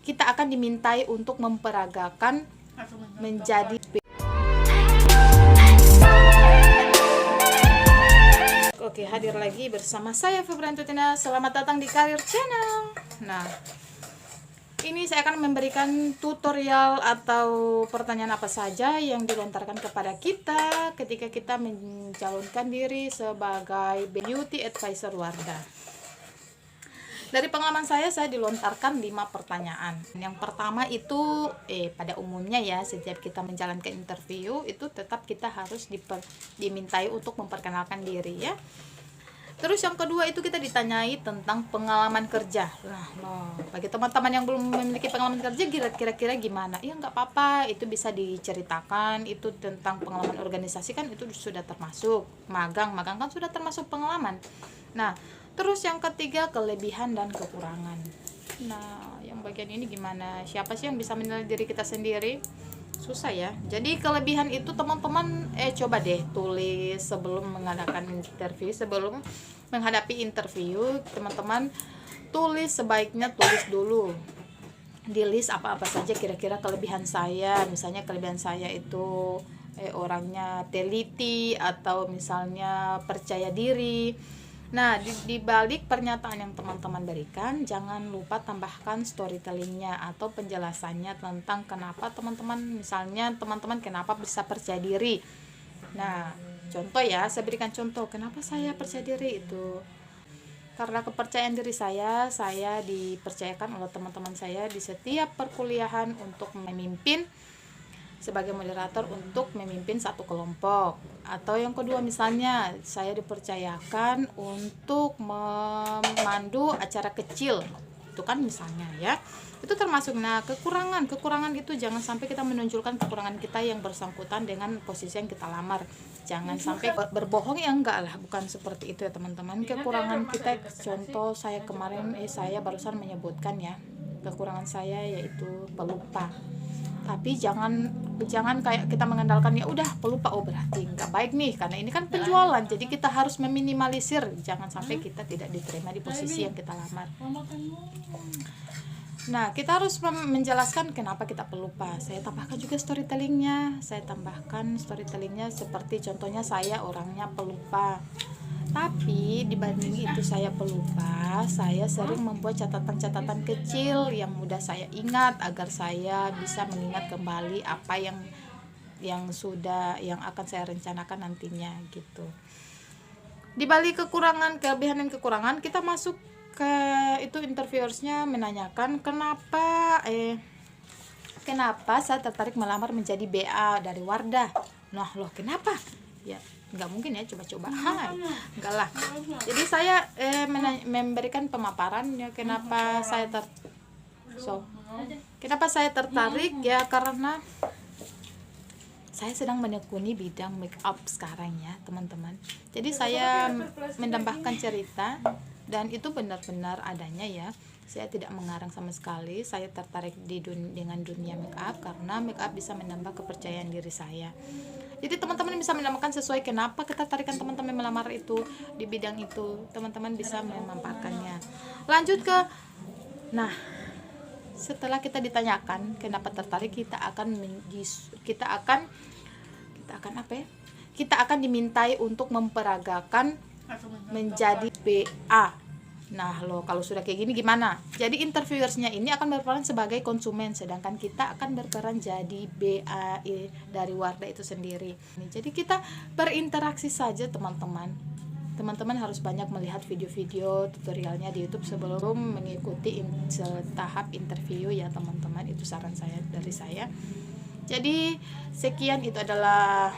kita akan dimintai untuk memperagakan menjadi Oke, hadir lagi bersama saya Febrian Tutina. Selamat datang di Karir Channel. Nah, ini saya akan memberikan tutorial atau pertanyaan apa saja yang dilontarkan kepada kita ketika kita mencalonkan diri sebagai beauty advisor Wardah. Dari pengalaman saya dilontarkan 5 pertanyaan. Yang pertama itu pada umumnya ya, setiap kita menjalankan interview itu tetap kita harus dimintai untuk memperkenalkan diri ya. Terus yang kedua itu kita ditanyai tentang pengalaman kerja. Nah, bagi teman-teman yang belum memiliki pengalaman kerja kira-kira gimana? Ya nggak apa-apa, itu bisa diceritakan. Itu tentang pengalaman organisasi kan itu sudah termasuk. Magang kan sudah termasuk pengalaman. Nah, terus yang ketiga kelebihan dan kekurangan. Nah, yang bagian ini gimana? Siapa sih yang bisa menilai diri kita sendiri? Susah ya. Jadi kelebihan itu teman-teman coba deh tulis sebelum mengadakan interview, sebelum menghadapi interview, teman-teman sebaiknya tulis dulu. Di list apa-apa saja kira-kira kelebihan saya. Misalnya kelebihan saya itu orangnya teliti atau misalnya percaya diri. Nah, di balik pernyataan yang teman-teman berikan, jangan lupa tambahkan storytellingnya atau penjelasannya tentang kenapa teman-teman kenapa bisa percaya diri. Nah, contoh ya, saya berikan contoh kenapa saya percaya diri itu. Karena kepercayaan diri saya dipercayakan oleh teman-teman saya di setiap perkuliahan untuk memimpin sebagai moderator untuk memimpin satu kelompok. Atau yang kedua misalnya saya dipercayakan untuk memandu acara kecil, itu kan misalnya ya, itu termasuk. Nah, kekurangan itu jangan sampai kita menunjukkan kekurangan kita yang bersangkutan dengan posisi yang kita lamar. Jangan sampai berbohong, ya enggak lah, bukan seperti itu ya teman-teman. Kekurangan kita, contoh saya kemarin saya barusan menyebutkan ya, kekurangan saya yaitu pelupa. Tapi jangan kayak kita mengandalkan ya udah pelupa, berarti nggak baik nih, karena ini kan penjualan, jadi kita harus meminimalisir, jangan sampai kita tidak diterima di posisi yang kita lamar. Nah, kita harus menjelaskan kenapa kita pelupa. Saya tambahkan juga storytellingnya. Seperti contohnya saya orangnya pelupa, tapi dibanding itu saya pelupa, saya sering membuat catatan-catatan kecil yang mudah saya ingat agar saya bisa mengingat kembali apa yang akan saya rencanakan nantinya gitu. Di balik kelebihan dan kekurangan, kita masuk ke itu, interviewersnya menanyakan kenapa saya tertarik melamar menjadi BA dari Wardah. Nah, loh kenapa? Ya nggak mungkin ya coba-coba, enggak lah. Jadi saya memberikan pemaparan ya kenapa saya tertarik ya, karena saya sedang menekuni bidang make up sekarang ya teman-teman. Jadi saya menambahkan cerita dan itu benar-benar adanya ya. Saya tidak mengarang sama sekali. Saya tertarik dengan dunia make up karena make up bisa menambah kepercayaan diri saya. Jadi teman-teman bisa menambahkan sesuai kenapa ketertarikan teman-teman melamar itu di bidang itu. Teman-teman bisa memaparkannya. Lanjut ke, nah, setelah kita ditanyakan kenapa tertarik, kita akan dimintai untuk memperagakan menjadi BA. Nah, loh kalau sudah kayak gini gimana? Jadi interviewersnya ini akan berperan sebagai konsumen, sedangkan kita akan berperan jadi BA dari Wardah itu sendiri. Jadi kita berinteraksi saja teman-teman. Teman-teman harus banyak melihat video-video tutorialnya di YouTube sebelum mengikuti tahap interview ya teman-teman. Itu saran dari saya. Jadi sekian, itu adalah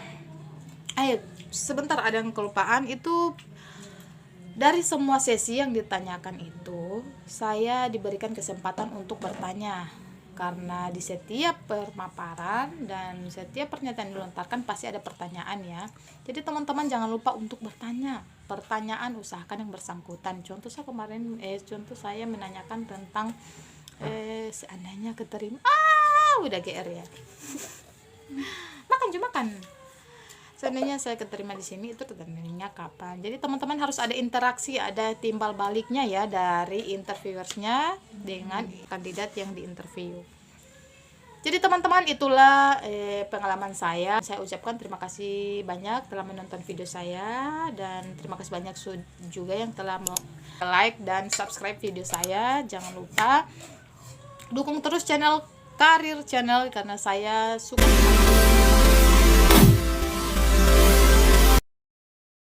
sebentar ada yang kelupaan. Itu dari semua sesi yang ditanyakan itu, saya diberikan kesempatan untuk bertanya. Karena di setiap pemaparan dan setiap pernyataan dilontarkan pasti ada pertanyaan ya. Jadi teman-teman jangan lupa untuk bertanya. Pertanyaan usahakan yang bersangkutan. Contoh saya menanyakan tentang seandainya keterima, udah GR ya. Makan. Seandainya saya keterima di sini, itu terjadinya kapan? Jadi teman-teman harus ada interaksi, ada timbal baliknya ya dari interviewersnya dengan kandidat yang diinterview. Jadi teman-teman, itulah pengalaman saya. Saya ucapkan terima kasih banyak telah menonton video saya, dan terima kasih banyak juga yang telah like dan subscribe video saya. Jangan lupa dukung terus channel Karir Channel karena saya suka